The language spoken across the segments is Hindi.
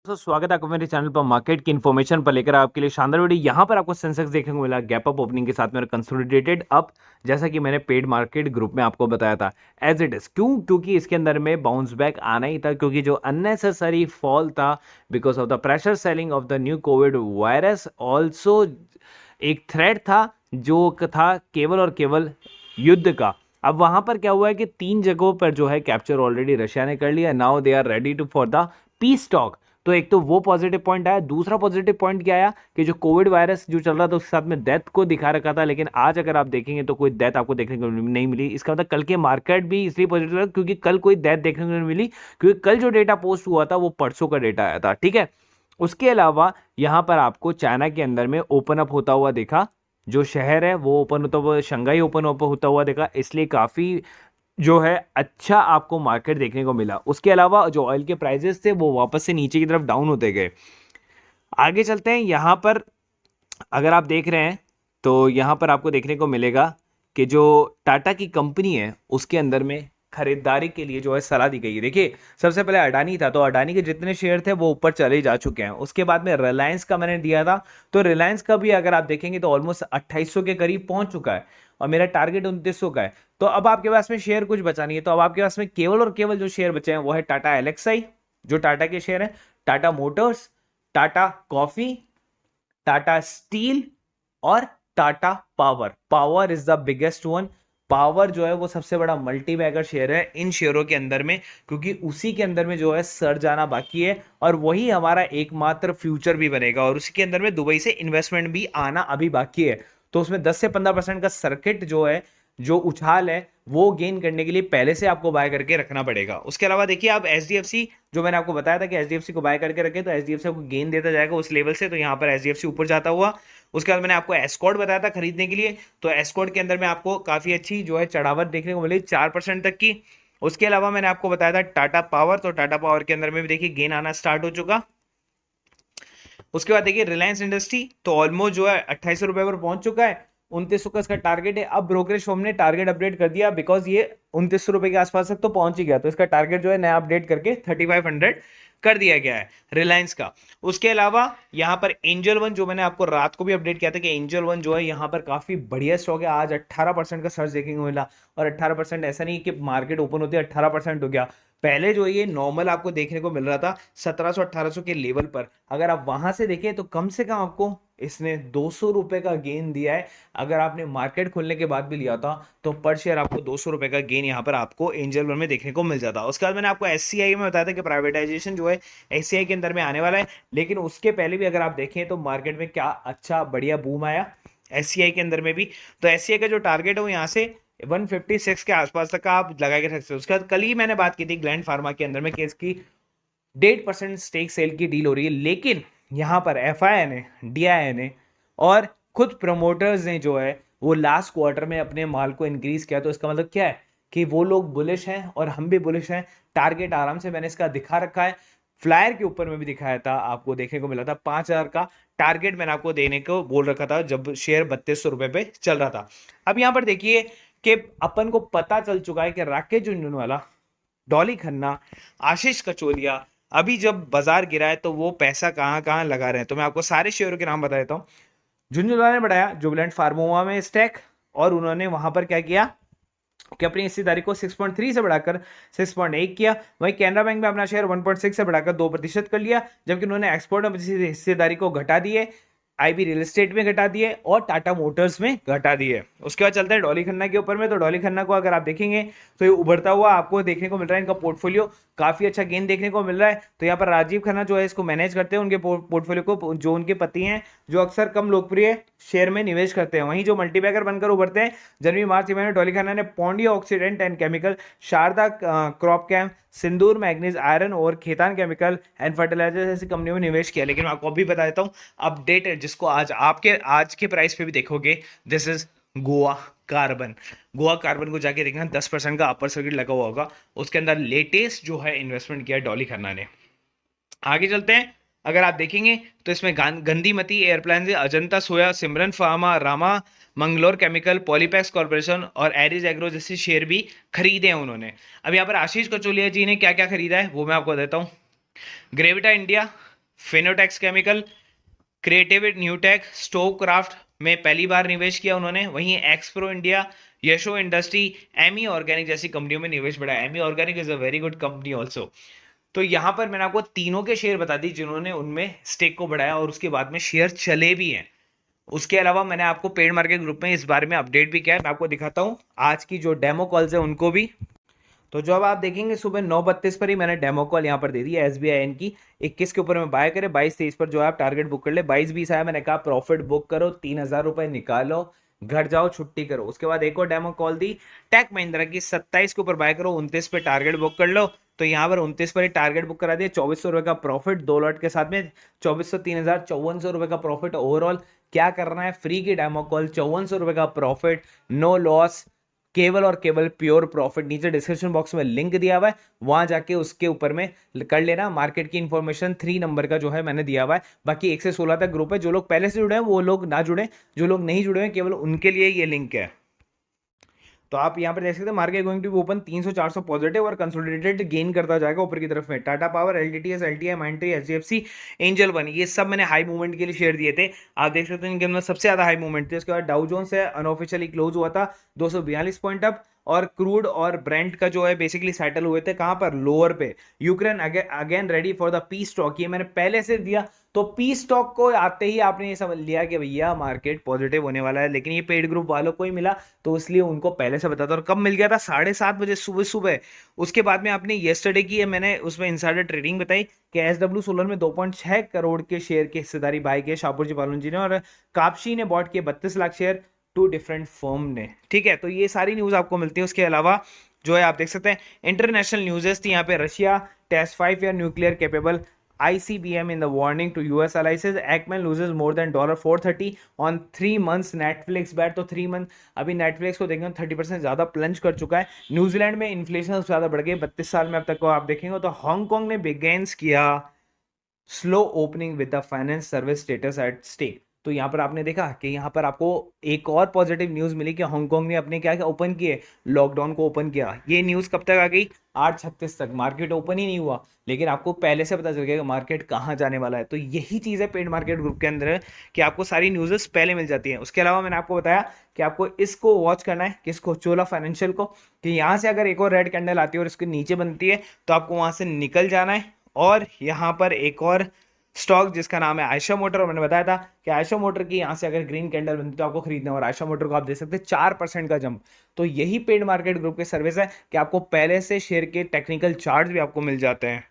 स्वागत है आपका मेरे चैनल पर मार्केट की इन्फॉर्मेशन पर लेकर आपके लिए शानदार वीडियो। यहाँ पर आपको सेंसेक्स देखने को मिला गैप अप ओपनिंग के साथ में कंसोलिडेटेड अप, जैसा कि मैंने पेड मार्केट ग्रुप में आपको बताया था एज इट इज। क्योंकि इसके अंदर में बाउंस बैक आना ही था, क्योंकि जो अननेसेसरी फॉल था because of the pressure selling of the new Covid virus, also एक थ्रेट था जो था केवल और केवल युद्ध का। अब वहां पर क्या हुआ है कि 3 जगहों पर जो है कैप्चर ऑलरेडी रशिया ने कर लिया। Now they are ready to for the peace talk. तो एक तो वो पॉजिटिव पॉइंट आया। दूसरा पॉजिटिव पॉइंट क्या आया कि जो कोविड वायरस जो चल रहा था उसके साथ में डेथ को दिखा रखा था, लेकिन आज अगर आप देखेंगे तो कोई डेथ आपको देखने को नहीं मिली। इसका मतलब कल के मार्केट भी इसलिए पॉजिटिव है क्योंकि कल कोई डेथ देखने को नहीं मिली, क्योंकि कल जो डेटा पोस्ट हुआ था वो परसों का डेटा आया था। ठीक है। उसके अलावा यहां पर आपको चाइना के अंदर में ओपन अप होता हुआ देखा। जो शहर है वो ओपन होता हुआ, शंघाई ओपन अप होता हुआ देखा, इसलिए काफी जो है अच्छा आपको मार्केट देखने को मिला। उसके अलावा जो ऑयल के प्राइसेस थे वो वापस से नीचे की तरफ डाउन होते गए। आगे चलते हैं। यहां पर अगर आप देख रहे हैं तो यहां पर आपको देखने को मिलेगा कि जो टाटा की कंपनी है उसके अंदर में खरीदारी के लिए जो है सलाह दी गई है। देखिए, सबसे पहले अडानी था, तो अडानी के जितने शेयर थे वो ऊपर चले जा चुके हैं। उसके बाद में रिलायंस का मैंने दिया था, तो रिलायंस का भी अगर आप देखेंगे तो ऑलमोस्ट 2800 के करीब पहुंच चुका है और मेरा टारगेट 2900 का है। तो अब आपके पास में शेयर कुछ बचा नहीं है, तो अब आपके पास में केवल और केवल जो शेयर बचे हैं वो है टाटा एलेक्साई, जो टाटा के शेयर है, Tata Motors, Tata Coffee, Tata Steel और Tata Power. Power is the biggest one. Power जो है वो सबसे बड़ा मल्टी बैगर शेयर है इन शेयरों के अंदर में, क्योंकि उसी के अंदर में जो है सर जाना बाकी है और वही हमारा एकमात्र फ्यूचर भी बनेगा, और उसी के अंदर में दुबई से इन्वेस्टमेंट भी आना अभी बाकी है। तो उसमें 10 से 15% का सर्किट जो है, जो उछाल है, वो गेन करने के लिए पहले से आपको बाय करके रखना पड़ेगा। उसके अलावा देखिए, आप एचडीएफसी, जो मैंने आपको बताया था कि एचडीएफसी को बाय करके रखे तो एचडीएफसी को गेन देता जाएगा उस लेवल से, तो यहाँ पर एचडीएफसी ऊपर जाता हुआ। उसके बाद मैंने आपको एस्कॉर्ट बताया था खरीदने के लिए, तो एस्कॉर्ट के अंदर में आपको काफी अच्छी जो है चढ़ावट देखने को मिली 4% तक की। उसके अलावा मैंने आपको बताया था टाटा पावर, तो टाटा पावर के अंदर में भी देखिए गेन आना स्टार्ट हो चुका। उसके बाद देखिए रिलायंस इंडस्ट्री, तो ऑलमोस्ट जो है 2800 रुपए पर पहुंच चुका है। 2900 का इसका टारगेट है। अब ब्रोकरेज फर्म ने टारगेट अपडेट कर दिया, बिकॉज ये 2900 रुपए के आसपास तक तो पहुंच ही गया, तो इसका टारगेट जो है नया अपडेट करके 3500 कर दिया गया है रिलायंस का। उसके अलावा यहाँ पर एंजल वन, जो मैंने आपको रात को भी अपडेट किया था कि एंजल वन जो है यहाँ पर काफी बढ़िया स्टॉक है। आज 18% का सर्च देखने को मिला, और 18% ऐसा नहीं कि मार्केट ओपन होती है 18% हो गया। पहले जो ये नॉर्मल आपको देखने को मिल रहा था 1700 1800 के लेवल पर, अगर आप वहां से देखें तो कम से कम आपको इसने 200 रुपए का गेन दिया है। अगर आपने मार्केट खुलने के बाद भी लिया था तो पर शेयर आपको 200 रुपए का गेन यहाँ पर आपको एंजल वन में देखने को मिल जाता। उसके बाद मैंने आपको एससीआई में बताया था कि प्राइवेटाइजेशन जो है एससीआई के अंदर में आने वाला है, लेकिन उसके पहले भी अगर आप देखें तो मार्केट में क्या अच्छा बढ़िया बूम आया एससीआई के अंदर में भी। तो एससीआई का जो टारगेट है वो यहाँ से 156 के आसपास तक का आप लगा के रख सकते हो। उसके बाद कल ही मैंने बात की थी ग्लैंड फार्मा के अंदर में कि इसकी 1.5% स्टेक सेल की डील हो रही है, लेकिन यहां पर एफआई ने, डीआई ने और खुद प्रमोटर्स ने जो है वो लास्ट क्वार्टर में अपने माल को इंक्रीज किया। तो इसका मतलब क्या है कि वो लोग बुलिश हैं और हम भी बुलिश हैं। टारगेट आराम से मैंने इसका दिखा रखा है, फ्लायर के ऊपर में भी दिखाया था, आपको देखने को मिला था 5000 का टारगेट मैंने आपको देने को बोल रखा था जब शेयर 3200 रुपए पे चल रहा था। अब यहां पर देखिए कि अपन को पता चल चुका है कि राकेश झुनझुनवाला, डॉली खन्ना, आशीष कचोलिया अभी जब बाजार गिरा है तो वो पैसा कहां कहां लगा रहे हैं। तो मैं आपको सारे शेयरों के नाम बता देता हूं। झुनझुनवाला ने बढ़ाया जुबिलेंट फार्मोवा में स्टैक, और उन्होंने वहां पर क्या किया कि अपनी हिस्सेदारी को 6.3 से बढ़ाकर 6.1 किया। वहीं कैनरा बैंक में अपना शेयर 1.6 से बढ़ाकर 2% कर लिया, जबकि उन्होंने एक्सपोर्ट में हिस्सेदारी को घटा दी है, आईबी रियल एस्टेट में घटा दिए और टाटा मोटर्स में घटा दिए। उसके बाद चलते हैं डॉली खन्ना के ऊपर में। तो डॉली खन्ना को अगर आप देखेंगे तो ये उभरता हुआ आपको देखने को मिल रहा है, इनका पोर्टफोलियो काफी अच्छा गेन देखने को मिल रहा है। तो यहाँ पर राजीव खन्ना जो है इसको मैनेज करते हैं, उनके पोर्टफोलियो को, जो उनके पति हैं जो अक्सर कम लोकप्रिय शेयर में निवेश करते हैं। वहीं जो मल्टीबैगर बनकर उभरते हैं जनवरी मार्च में डॉली खन्ना ने Pondy oxidant and chemical, Sharda crop chem, Sandur manganese iron और खेतान केमिकल एंड फर्टिलाइजर ऐसी कंपनियों में निवेश किया। लेकिन मैं आपको अभी बता देता हूँ अपडेट है जिसको आज के प्राइस पे भी देखोगे, this is Goa carbon. Goa carbon को जाके देखना 10% का अपर सर्किट लगा हुआ होगा, उसके अंदर लेटेस्ट जो है इन्वेस्टमेंट किया डॉली खन्ना ने। आगे चलते हैं। अगर आप देखेंगे तो इसमें गंदीमती एयरप्लेन, Ajanta soya, Simran pharma, Rama Mangalore chemical, Polypacks corporation और एरिज एग्रो जैसे शेयर भी खरीदे हैं उन्होंने। अब यहाँ पर आशीष कचोलिया जी ने क्या क्या खरीदा है वो मैं आपको देता हूँ। Gravita India, Fineotex chemical, Creative Newtech, Stovekraft में पहली बार निवेश किया उन्होंने। वहीं Xpro India, Yasho industry, Ami organic जैसी कंपनियों में निवेश बढ़ाया। Ami organic is a very good company also. तो यहां पर मैंने आपको तीनों के शेयर बता दी जिन्होंने उनमें स्टेक को बढ़ाया और उसके बाद में शेयर चले भी हैं। उसके अलावा मैंने आपको पेड मार्केट ग्रुप में इस बारे में अपडेट भी किया है। मैं आपको दिखाता हूं आज की जो डेमो कॉल्स है उनको भी। तो जो अब आप देखेंगे सुबह 9:32 पर ही मैंने डेमो कॉल यहाँ पर दे दी है SBI की। 21 के ऊपर में बाय करे, 22-23 पर जो है आप टारगेट बुक कर ले। 22-20 आया, मैंने कहा प्रॉफिट बुक करो, 3,000 रुपए निकालो, घर जाओ, छुट्टी करो। उसके बाद एक और डेमो कॉल दी टेक महिंद्रा की, 27 के ऊपर बाय करो, 29 पे टारगेट बुक कर लो। तो यहाँ पर 29 पर ही टारगेट बुक करा दिया, 2,400 रुपए का प्रॉफिट 2 लॉट के साथ में, 2,400, 3,000, 5,400 रुपए का प्रॉफिट ओवरऑल। क्या करना है, फ्री की डेमो कॉल, 5,400 रुपए का प्रॉफिट, नो लॉस, केवल और केवल प्योर प्रॉफिट। नीचे डिस्क्रिप्शन बॉक्स में लिंक दिया हुआ है, वहां जाके उसके ऊपर में कर लेना। मार्केट की इंफॉर्मेशन 3 नंबर का जो है मैंने दिया हुआ है। बाकी 1 से 16 तक ग्रुप है, जो लोग पहले से जुड़े हैं वो लोग ना जुड़े, जो लोग नहीं जुड़े हैं केवल उनके लिए ये लिंक है। तो आप यहाँ पर देख सकते हैं market going to be open 300-400 positive और कंसोलिडेटेड गेन करता जाएगा ऊपर की तरफ में। Tata power, LTTS, LTI, Mindtree, HDFC, Angel One, ये सब मैंने हाई मूवमेंट के लिए शेयर दिए थे। आप देख सकते हैं इनके अंदर सबसे ज्यादा हाई मूवमेंट थी। उसके बाद डाउ जोन्स है, अनऑफिशियली क्लोज हुआ था 242 पॉइंट अप। और क्रूड और ब्रेंट का जो है बेसिकली सेटल हुए थे कहां पर, लोअर पे। Ukraine again ready for the peace talk, ये मैंने पहले से दिया। तो पीस टॉक को आते ही आपने ये समझ लिया कि भैया मार्केट पॉजिटिव होने वाला है, लेकिन ये पेड ग्रुप वालों को ही मिला तो इसलिए उनको पहले से बता था। और कब मिल गया था, 7:30 बजे सुबह सुबह। उसके बाद में आपने येस्टरडे की है, मैंने उसमें इनसाइडर ट्रेडिंग बताई कि SW सोलर में 2.6 करोड़ के शेयर की हिस्सेदारी बाय किए शाहपुर जी पालन जी ने, और कापशी ने बॉट किए 32 लाख शेयर, 2 डिफरेंट फर्म ने। ठीक है, तो ये सारी न्यूज आपको मिलती है। उसके अलावा जो है आप देख सकते हैं इंटरनेशनल न्यूज़ेस थी यहाँ पे। Russia test 5 year nuclear capable, ICBM in the warning to US allies, Ackman loses more than $430 on 3 months Netflix bet। तो 3 मंथ अभी नेटफ्लिक्स को देखेंगे 30% ज्यादा प्लंज कर चुका है। न्यूजीलैंड में इन्फ्लेशन ज्यादा बढ़ गई 32 साल में अब तक को आप देखेंगे। तो हांगकांग ने बिगेंस किया slow opening with the finance service status at stake. तो यहाँ पर आपने देखा कि यहाँ पर आपको एक और पॉजिटिव न्यूज मिली कि हांगकांग ने अपने क्या क्या ओपन किए, लॉकडाउन को ओपन किया। ये न्यूज कब तक आ गई, 8:36 तक। मार्केट ओपन ही नहीं हुआ, लेकिन आपको पहले से पता चल गया कि मार्केट कहाँ जाने वाला है। तो यही चीज़ है पेड मार्केट ग्रुप के अंदर कि आपको सारी न्यूज़ेस पहले मिल जाती हैं। उसके अलावा मैंने आपको बताया कि आपको इसको वॉच करना है, किसको, चोला फाइनेंशियल को, कि यहाँ से अगर एक और रेड कैंडल आती है और इसके नीचे बनती है तो आपको वहाँ से निकल जाना है। और यहाँ पर एक और स्टॉक जिसका नाम है आयशा मोटर, और मैंने बताया था कि आयशा मोटर की यहाँ से अगर ग्रीन कैंडल बनती है तो आपको खरीदना है। और आयशा मोटर को आप दे सकते हैं 4% का जंप। तो यही पेड मार्केट ग्रुप की सर्विस है कि आपको पहले से शेयर के टेक्निकल चार्ट भी आपको मिल जाते हैं।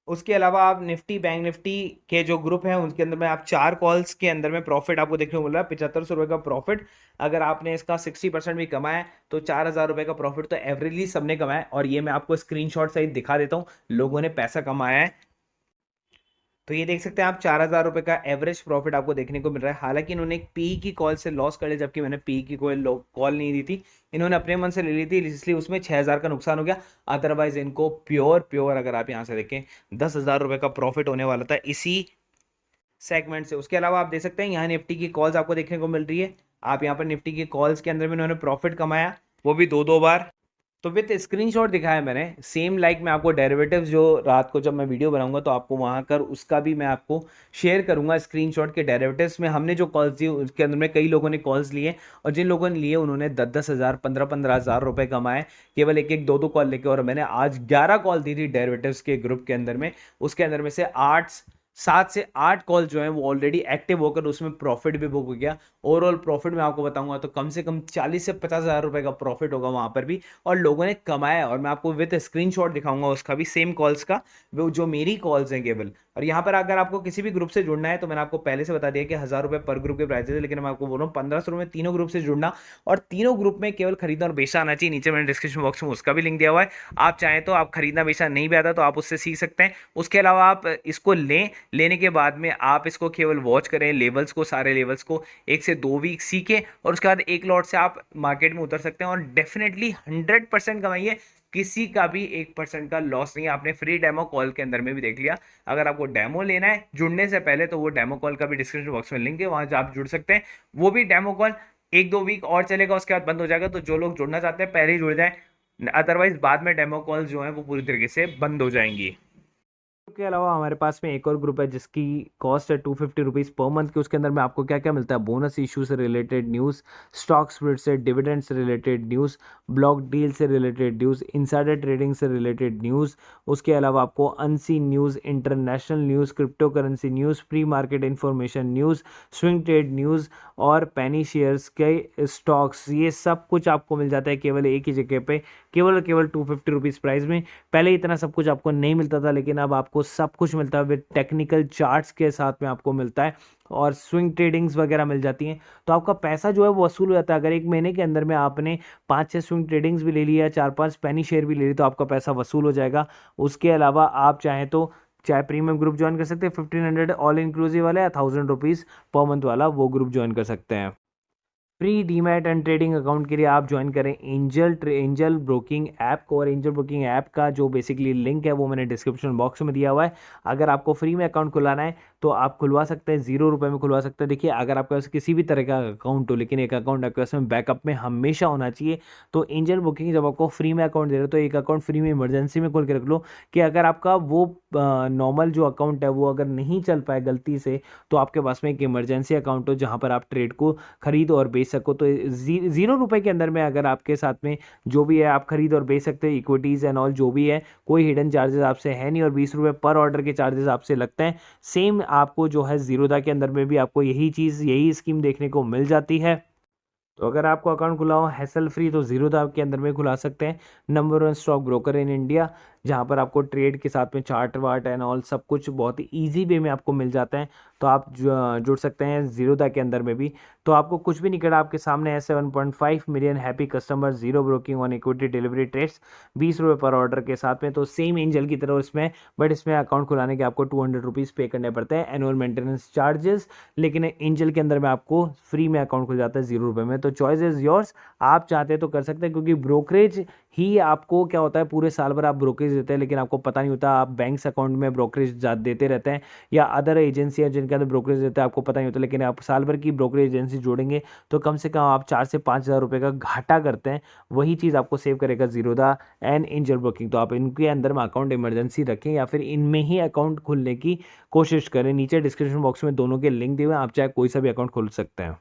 उसके अलावा आप निफ्टी, बैंक निफ्टी के जो ग्रुप हैं उनके अंदर में आप 4 कॉल्स के अंदर में प्रॉफिट आपको देखने को मिल रहा है, 7,500 रुपये का प्रॉफिट। अगर आपने इसका 60% भी कमाया है तो 4,000 रुपये का प्रॉफिट तो एवरेजली सबने कमाया है। और ये मैं आपको स्क्रीनशॉट सहित दिखा देता हूँ, लोगों ने पैसा कमाया है। तो ये देख सकते हैं आप, 4,000 रुपये का एवरेज प्रॉफिट आपको देखने को मिल रहा है। हालांकि इन्होंने एक पी की कॉल से लॉस कर लिया, जबकि मैंने पी की कोई कॉल नहीं दी थी, इन्होंने अपने मन से ले ली थी, इसलिए उसमें 6,000 का नुकसान हो गया। अदरवाइज इनको प्योर प्योर अगर आप यहाँ से देखें 10,000 रुपये का प्रॉफिट होने वाला था इसी सेगमेंट से। उसके अलावा आप देख सकते हैं यहाँ निफ्टी की कॉल्स आपको देखने को मिल रही है। आप यहाँ पर निफ्टी की कॉल्स के अंदर भी इन्होंने प्रॉफिट कमाया, वो भी 2-2 बार। तो विथ स्क्रीनशॉट दिखाया मैंने सेम। लाइक मैं आपको डेरिवेटिव्स जो रात को जब मैं वीडियो बनाऊंगा तो आपको वहां कर उसका भी मैं आपको शेयर करूंगा स्क्रीनशॉट के। डेरिवेटिव्स में हमने जो कॉल्स दी उसके अंदर में कई लोगों ने कॉल्स लिए, और जिन लोगों ने लिए उन्होंने 10-10 हज़ार, 15-15 हज़ार रुपए कमाए केवल एक एक 2-2 कॉल लेके। और मैंने आज 11 कॉल दी थी डेरिवेटिव्स के ग्रुप के अंदर में, उसके अंदर में से 7 से 8 कॉल जो है वो ऑलरेडी एक्टिव होकर उसमें प्रॉफिट भी बुक हो गया। ओवरऑल प्रॉफिट मैं आपको बताऊंगा तो कम से कम 40 से 50 हज़ार रुपए का प्रॉफिट होगा वहां पर भी, और लोगों ने कमाया। और मैं आपको विद स्क्रीनशॉट दिखाऊंगा उसका भी, सेम कॉल्स का, वो जो मेरी कॉल्स हैं केवल। और यहाँ पर अगर आपको किसी भी ग्रुप से जुड़ना है तो मैंने आपको पहले से बता दिया कि 1,000 रुपए पर ग्रुप के प्राइस है, लेकिन मैं आपको बोल रहा हूँ 1,500 में तीनों ग्रुप से जुड़ना, और तीनों ग्रुप में केवल खरीदना और बेचना आना चाहिए। नीचे मैंने डिस्क्रिप्शन बॉक्स में उसका भी लिंक दिया हुआ है, आप चाहें तो, आप खरीदना बेचना नहीं भी आता तो आप उससे सीख सकते हैं। उसके अलावा आप इसको लेने के बाद में आप इसको केवल वॉच करें, लेवल्स को, सारे लेवल्स को 1 से 2 वीक सीखें, और उसके बाद एक लॉट से आप मार्केट में उतर सकते हैं और डेफिनेटली 100% कमाइए। किसी का भी 1% का लॉस नहीं है। आपने फ्री डेमो कॉल के अंदर में भी देख लिया। अगर आपको डेमो लेना है जुड़ने से पहले तो वो डेमो कॉल का भी डिस्क्रिप्शन बॉक्स में लिंक है, वहां से आप जुड़ सकते हैं। वो भी डेमो कॉल 1-2 वीक और चलेगा, उसके बाद बंद हो जाएगा। तो जो लोग जुड़ना चाहते हैं पहले ही जुड़ जाए, अदरवाइज बाद में डेमो कॉल जो है वो पूरी तरीके से बंद हो जाएंगी। के अलावा हमारे पास में एक और ग्रुप है जिसकी कॉस्ट है 250 रुपीज़ पर मंथ की। उसके अंदर में आपको क्या क्या मिलता है, बोनस इशू से रिलेटेड न्यूज़, स्टॉक स्प्लिट से, डिविडेंड से रिलेटेड न्यूज़, ब्लॉक डील से रिलेटेड न्यूज़, इनसाइडर ट्रेडिंग से रिलेटेड न्यूज़। उसके अलावा आपको unseen news, international news, crypto currency news, pre market information news, swing trade news और पेनी शेयर्स के स्टॉक्स, ये सब कुछ आपको मिल जाता है केवल एक ही जगह पे, केवल और केवल 250 रुपीज़ प्राइस में। पहले इतना सब कुछ आपको नहीं मिलता था, लेकिन अब आपको सब कुछ मिलता है विद टेक्निकल चार्ट्स के साथ में आपको मिलता है, और स्विंग ट्रेडिंग्स वगैरह मिल जाती हैं। तो आपका पैसा जो है वो वसूल हो जाता है। अगर एक महीने के अंदर में आपने 5-6 स्विंग ट्रेडिंग्स भी ले लिया, 4-5 पेनी शेयर भी ले ली, तो आपका पैसा वसूल हो जाएगा। उसके अलावा आप चाहें तो चाहे प्रीमियम ग्रुप ज्वाइन कर सकते हैं 1500 ऑल इंक्लूसिव वाला, या 1000 रुपीज़ पर मंथ वाला वो ग्रुप ज्वाइन कर सकते हैं। Free demat and trading account के लिए आप ज्वाइन करें एंजल ब्रोकिंग ऐप को, और एंजल ब्रोकिंग ऐप का जो बेसिकली लिंक है वो मैंने डिस्क्रिप्शन बॉक्स में दिया हुआ है। अगर आपको फ्री में अकाउंट खुलाना है तो आप खुलवा सकते हैं, 0 रुपये में खुलवा सकते हैं। देखिए, अगर आपके पास किसी भी तरह का अकाउंट हो, लेकिन एक अकाउंट आपके पास में बैकअप में हमेशा होना चाहिए। तो एंजल ब्रोकिंग जब आपको फ्री में अकाउंट दे रहे हो तो एक अकाउंट फ्री में इमरजेंसी में खोल के रख लो, कि अगर आपका वो नॉर्मल जो अकाउंट है वो अगर नहीं चल पाए गलती से, तो आपके पास में एक इमरजेंसी अकाउंट हो जहाँ पर आप ट्रेड को खरीद और बेच सको। तो 0 रुपये के अंदर में अगर आपके साथ में जो भी है आप खरीद और बेच सकते हो, इक्विटीज़ एंड ऑल जो भी है, कोई हिडन चार्जेस आपसे है नहीं, और 20 रुपये पर ऑर्डर के चार्जेस आपसे लगते हैं। सेम आपको जो है जीरोधा के अंदर में भी आपको यही स्कीम देखने को मिल जाती है। तो अगर आपको अकाउंट खुला हो हैसल फ्री, तो जीरोधा के अंदर में खुला सकते हैं। Number 1 stock broker in India, जहाँ पर आपको ट्रेड के साथ में चार्ट वार्ट एंड ऑल सब कुछ बहुत ही ईजी वे में आपको मिल जाता है। तो आप जुड़ सकते हैं जीरोधा के अंदर में भी। तो आपको कुछ भी नहीं करना, आपके सामने है 7.5 million happy customer, zero broking on equity delivery trades, 20 रुपये पर ऑर्डर के साथ में। तो सेम एंजल की तरह इसमें, बट इसमें अकाउंट खुलाने के आपको 200 रुपीज़ पे करने पड़ते हैं एनुअल मेंटेनेंस चार्जेस, लेकिन एंजल के अंदर में आपको फ्री में अकाउंट खुल जाता है 0 रुपये में। तो चॉइस इज़ योर्स, आप चाहते हैं तो कर सकते हैं, क्योंकि ब्रोकरेज ही आपको क्या होता है, पूरे साल भर आप ब्रोकरेज देते हैं लेकिन आपको पता नहीं होता, आप बैंक्स अकाउंट में ब्रोकरेज देते रहते हैं, या अदर एजेंसी है जिनके अंदर ब्रोकरेज देते हैं, आपको पता नहीं होता। लेकिन आप साल भर की ब्रोकरेज एजेंसी जोड़ेंगे तो कम से कम आप 4 से 5 हज़ार रुपये का घाटा करते हैं। वही चीज़ आपको सेव करेगा जीरोधा एंड एंजल ब्रोकिंग। तो आप इनके अंदर में अकाउंट इमरजेंसी रखें, या फिर इनमें ही अकाउंट खोलने की कोशिश करें। नीचे डिस्क्रिप्शन बॉक्स में दोनों के लिंक दिए हुए हैं, आप चाहे कोई सा भी अकाउंट खोल सकते हैं।